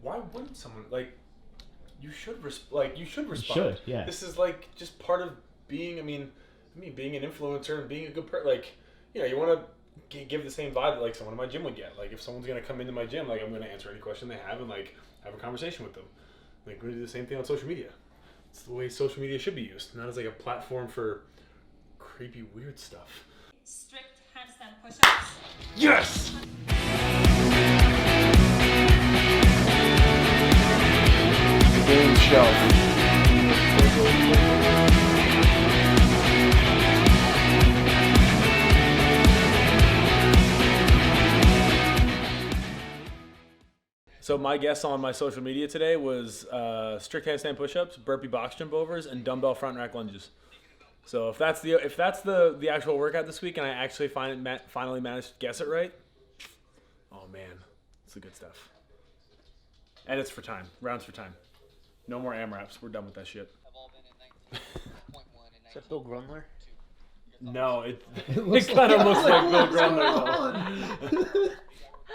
why wouldn't someone like? You should respond. You should. Yeah. This is like just part of being. I mean, being an influencer and being a good person. Like, you want to give the same vibe that like someone in my gym would get. Like, if someone's gonna come into my gym, like I'm gonna answer any question they have and like have a conversation with them. Like, we're gonna do the same thing on social media. It's the way social media should be used, not as like a platform for creepy, weird stuff. Strict handstand push-ups. Yes. Game show. So my guess on my social media today was strict handstand push-ups, burpee box jump overs, and dumbbell front rack lunges. So if that's the actual workout this week, and I actually finally managed to guess it right, oh man, it's the good stuff. And it's for time, rounds for time. No more AMRAPs. We're done with that shit. Is that Bill Grunler? No, it kind of looks like Bill Grunler though.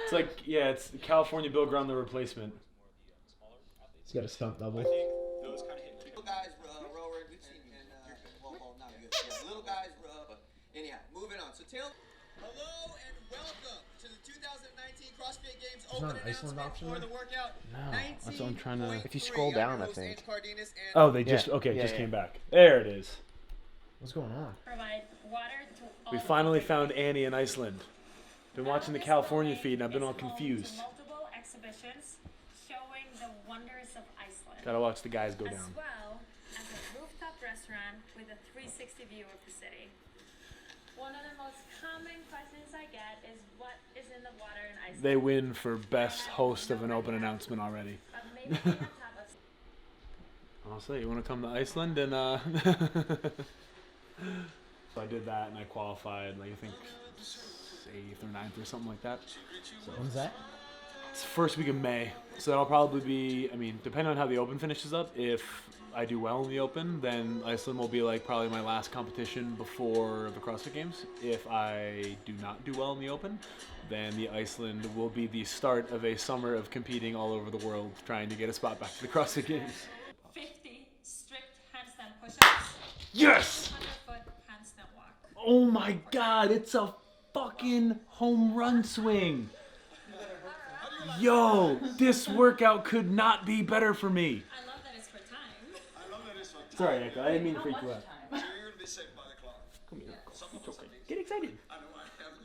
It's like, yeah, it's the California Bill Grunler replacement. He's got a stunt double. Little guys row routine and well, not good. Yeah, little guys row. Anyhow, moving on. So hello and welcome to the 2019 CrossFit Games open announcement for the workout. No, that's what I'm trying to. If you scroll down, I think. Oh, they just came back. There it is. What's going on? Provide water to all We finally found Annie in Iceland. Been watching the California feed and I've been all confused. Multiple exhibitions showing the wonders of Iceland. Gotta watch the guys go as down. well as a rooftop restaurant with a 360 view of the city. One of the most common questions I get is what is in the water in Iceland. They win for best host of an open announcement already. But maybe on top of I'll say, you want to come to Iceland and So I did that and I qualified, like I think 8th or 9th or something like that. So when's that? It's the first week of May, so that'll probably be, depending on how the Open finishes up, if I do well in the Open, then Iceland will be like probably my last competition before the CrossFit Games. If I do not do well in the Open, then the Iceland will be the start of a summer of competing all over the world, trying to get a spot back to the CrossFit Games. 50 strict handstand push-ups. Yes! 100-foot handstand walk. Oh my god, it's a fucking home run swing. Yo, this workout could not be better for me. I love that it's for time. Sorry, Echo, I didn't mean to freak you out. So you're gonna be safe by the clock. Come here. It's okay. Get excited.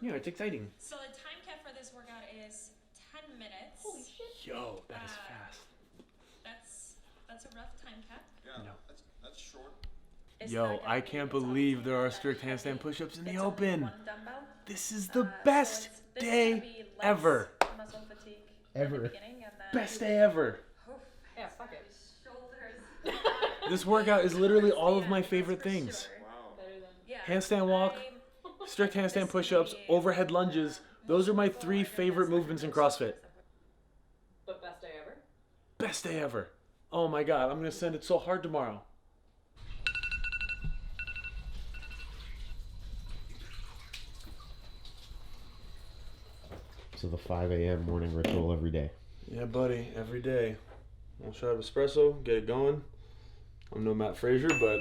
Yeah, it's exciting. So the time cap for this workout is 10 minutes. Holy shit. Yo, that is fast. That's a rough time cap. Yeah, No. that's short. Yo, I can't believe there are strict handstand push-ups in the Open. One dumbbell. This is the best day ever. Muscle fatigue Ever. at the beginning and then Best day ever. yeah, fuck it. Shoulders. This workout is literally all of my favorite things. Yeah. Handstand walk, strict handstand push-ups, overhead lunges. Those are my 3 favorite movements in CrossFit. But best day ever? Best day ever. Oh my god, I'm gonna send it so hard tomorrow. So the 5 a.m. morning ritual every day. Yeah, buddy, every day. One shot of espresso, get it going. I'm no Matt Frazier, but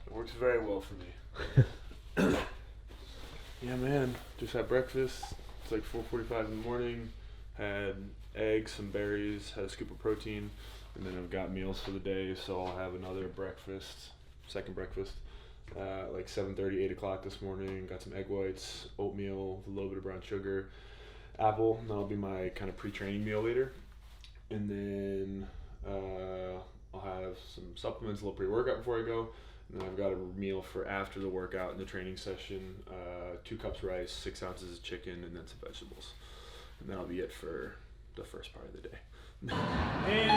it works very well for me. Yeah, man. Just had breakfast. It's like 4:45 in the morning. Had eggs, some berries, had a scoop of protein, and then I've got meals for the day. So I'll have another breakfast, second breakfast, like 7:30, 8 o'clock this morning. Got some egg whites, oatmeal, a little bit of brown sugar, apple. That'll be my kind of pre-training meal later. And then I'll have some supplements, a little pre-workout before I go. And then I've got a meal for after the workout in the training session, 2 cups rice, 6 ounces of chicken, and then some vegetables. And that'll be it for the first part of the day. And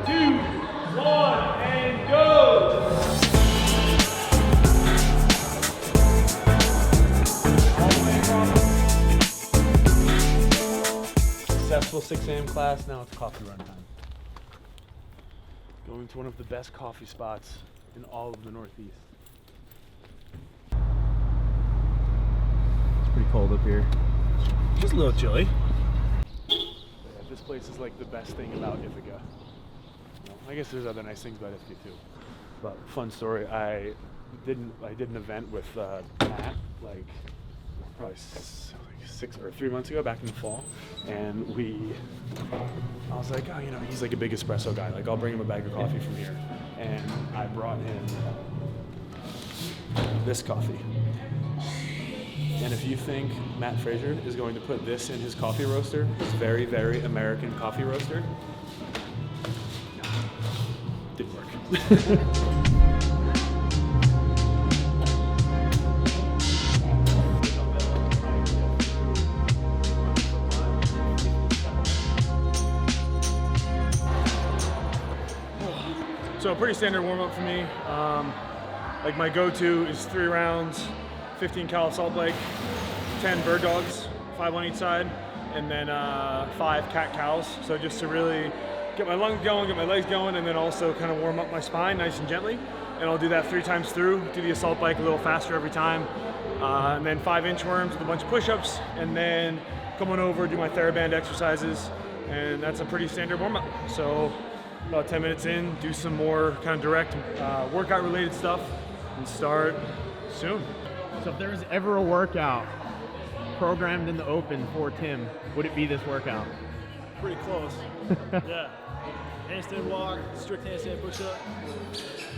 3, 2, 1, and go! Successful 6 a.m. class, now it's coffee run time. Going to one of the best coffee spots in all of the Northeast. It's pretty cold up here. Just a little chilly. Yeah, this place is like the best thing about Ithaca. Well, I guess there's other nice things about Ithaca too. But fun story, I did an event with Matt like probably 6 or 3 months ago, back in the fall, and I was like, oh, you know, he's like a big espresso guy, like I'll bring him a bag of coffee from here, and I brought him this coffee. And if you think Matt Fraser is going to put this in his coffee roaster, this very, very American coffee roaster, no, didn't work. So a pretty standard warm-up for me. Like my go-to is 3 rounds, 15 cal salt bike, 10 bird dogs, 5 on each side, and then 5 cat cows. So just to really get my lungs going, get my legs going, and then also kind of warm up my spine nice and gently. And I'll do that 3 times through, do the assault bike a little faster every time. And then 5 inchworms with a bunch of push-ups, and then come on over, do my TheraBand exercises, and that's a pretty standard warm-up. So about 10 minutes in, do some more kind of direct workout related stuff and start soon. So if there was ever a workout programmed in the open for Tim, would it be this workout? Pretty close. Yeah. Handstand walk, strict handstand push up.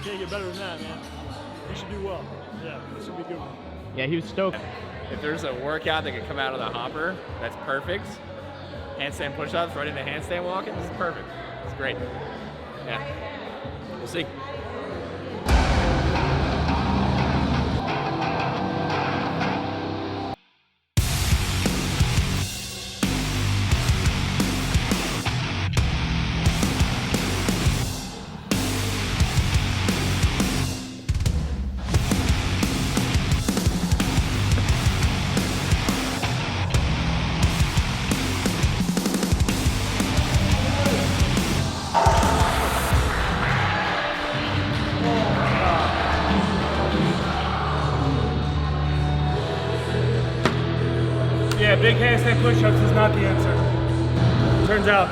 Can't get better than that, man. You should do well. Yeah, this would be good. Yeah, he was stoked. If there's a workout that could come out of the hopper, that's perfect. Handstand push-ups right into handstand walking, this is perfect. It's great. Yeah. We'll see. Yeah, big handstand push-ups is not the answer. Turns out,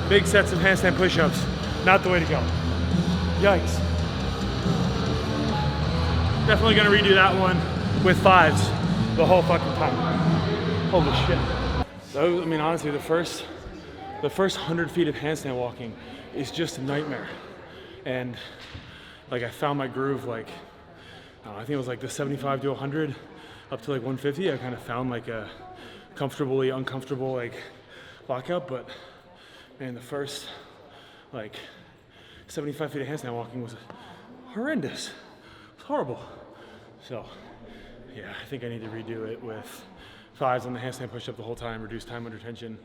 big sets of handstand push-ups, not the way to go. Yikes. Definitely gonna redo that one with 5s the whole fucking time. Holy shit. So, I mean, honestly, the first 100 feet of handstand walking is just a nightmare. And like I found my groove, like, I don't know, I think it was like the 75 to 100 up to like 150. I kind of found like a comfortably uncomfortable like lockout, but man, the first like 75 feet of handstand walking was horrendous. It was horrible. So yeah, I think I need to redo it with 5s on the handstand push-up the whole time, reduce time under tension,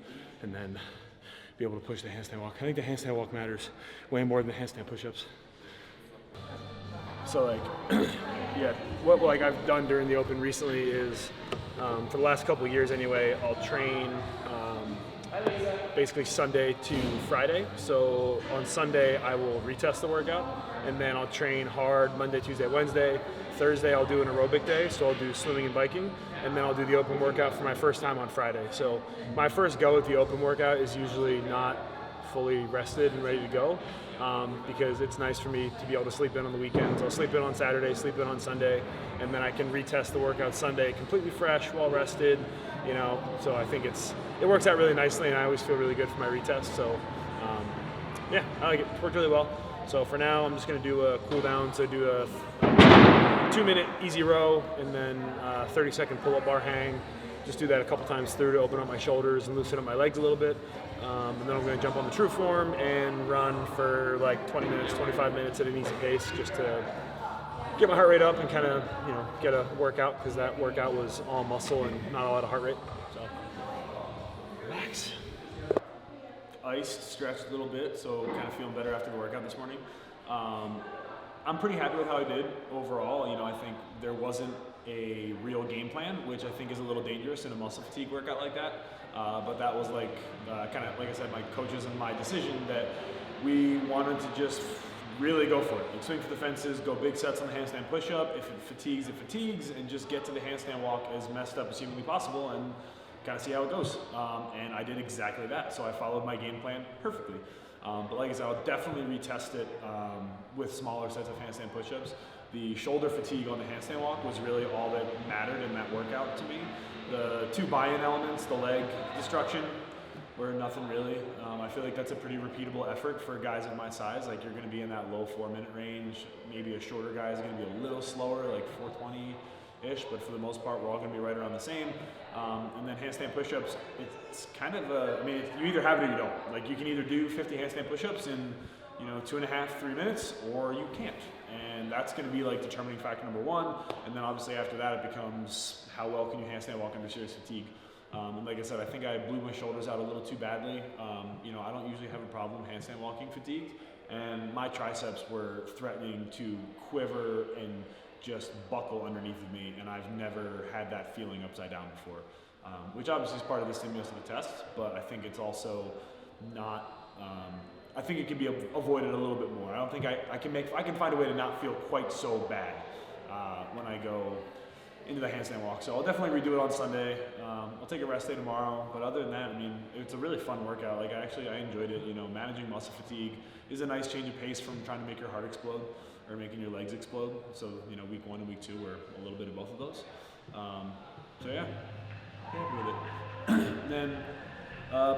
and then be able to push the handstand walk. I think the handstand walk matters way more than the handstand push-ups. So like, yeah, what like I've done during the open recently is, for the last couple of years anyway, I'll train basically Sunday to Friday. So on Sunday I will retest the workout, and then I'll train hard Monday, Tuesday, Wednesday. Thursday I'll do an aerobic day, so I'll do swimming and biking, and then I'll do the open workout for my first time on Friday. So my first go at the open workout is usually not fully rested and ready to go, because it's nice for me to be able to sleep in on the weekends. I'll sleep in on Saturday, sleep in on Sunday, and then I can retest the workout Sunday completely fresh, well rested, you know. So I think it works out really nicely, and I always feel really good for my retest. So yeah, I like it. It's worked really well. So for now, I'm just gonna do a cool down. So do a 2-minute easy row, and then 30-second pull-up bar hang. Just do that a couple times through to open up my shoulders and loosen up my legs a little bit. And then I'm going to jump on the true form and run for like 20 minutes, 25 minutes at an easy pace, just to get my heart rate up and kind of, you know, get a workout, because that workout was all muscle and not a lot of heart rate. So relax. Iced, stretched a little bit, so kind of feeling better after the workout this morning. I'm pretty happy with how I did overall. You know, I think there wasn't a real game plan, which I think is a little dangerous in a muscle fatigue workout like that. But that was like, kind of, like I said, my coaches and my decision that we wanted to just really go for it. Like swing for the fences, go big sets on the handstand push-up. If it fatigues, and just get to the handstand walk as messed up as humanly possible. And kind of see how it goes. And I did exactly that. So I followed my game plan perfectly. But like I said, I'll definitely retest it with smaller sets of handstand push-ups. The shoulder fatigue on the handstand walk was really all that mattered in that workout to me. The 2 buy-in elements, the leg destruction, were nothing really. I feel like that's a pretty repeatable effort for guys of my size. Like, you're going to be in that low 4-minute range. Maybe a shorter guy is going to be a little slower, like 420-ish, but for the most part, we're all going to be right around the same. And then handstand push-ups, it's kind of you either have it or you don't. Like, you can either do 50 handstand push-ups in 2.5, 3 minutes, or you can't. And that's going to be like determining factor number 1. And then obviously after that, it becomes how well can you handstand walk under serious fatigue. And like I said, I think I blew my shoulders out a little too badly. I don't usually have a problem handstand walking fatigued, and my triceps were threatening to quiver and just buckle underneath of me, and I've never had that feeling upside down before, which obviously is part of the stimulus of the test, but I think it's also not, I think it can be avoided a little bit more. I don't think I can find a way to not feel quite so bad when I go into the handstand walk. So I'll definitely redo it on Sunday. I'll take a rest day tomorrow, but other than that, it's a really fun workout. Like, I enjoyed it. Managing muscle fatigue is a nice change of pace from trying to make your heart explode or making your legs explode. So, week 1 and week 2 were a little bit of both of those. So yeah, happy with it. Then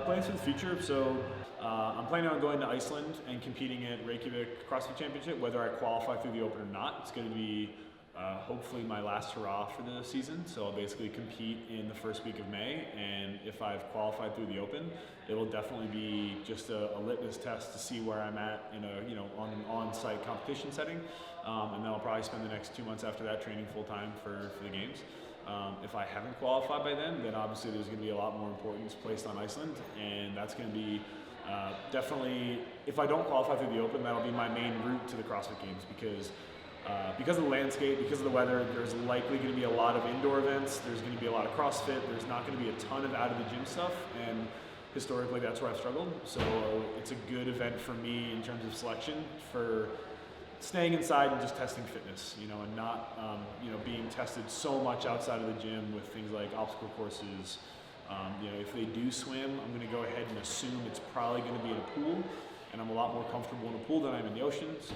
plans for the future. So I'm planning on going to Iceland and competing at Reykjavik CrossFit Championship, whether I qualify through the Open or not. It's going to be hopefully my last hurrah for the season. So I'll basically compete in the first week of May, and if I've qualified through the Open, it will definitely be just a litmus test to see where I'm at in on an on-site competition setting. And then I'll probably spend the next 2 months after that training full-time for the games. If I haven't qualified by then obviously there's going to be a lot more importance placed on Iceland, and that's going to be definitely, if I don't qualify through the Open, that'll be my main route to the CrossFit Games, because of the landscape, because of the weather, there's likely going to be a lot of indoor events, there's going to be a lot of CrossFit, there's not going to be a ton of out of the gym stuff, and historically that's where I've struggled. So it's a good event for me in terms of selection for staying inside and just testing fitness, and not being tested so much outside of the gym with things like obstacle courses. If they do swim, I'm going to go ahead and assume it's probably going to be in a pool, and I'm a lot more comfortable in a pool than I am in the oceans.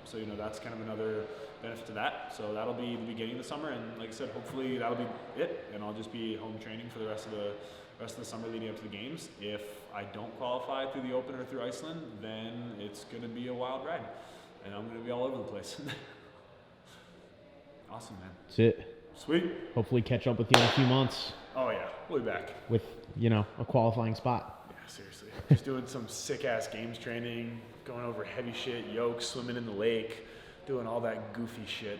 So that's kind of another benefit to that. So that'll be the beginning of the summer, and like I said, hopefully that'll be it, and I'll just be home training for the rest of the summer leading up to the games. If I don't qualify through the Open or through Iceland, then it's going to be a wild ride, and I'm going to be all over the place. Awesome, man. That's it. Sweet. Hopefully catch up with you in a few months Oh yeah, we'll be back. with, a qualifying spot. Yeah, seriously. Just doing some sick-ass games training, going over heavy shit, yokes, swimming in the lake, doing all that goofy shit.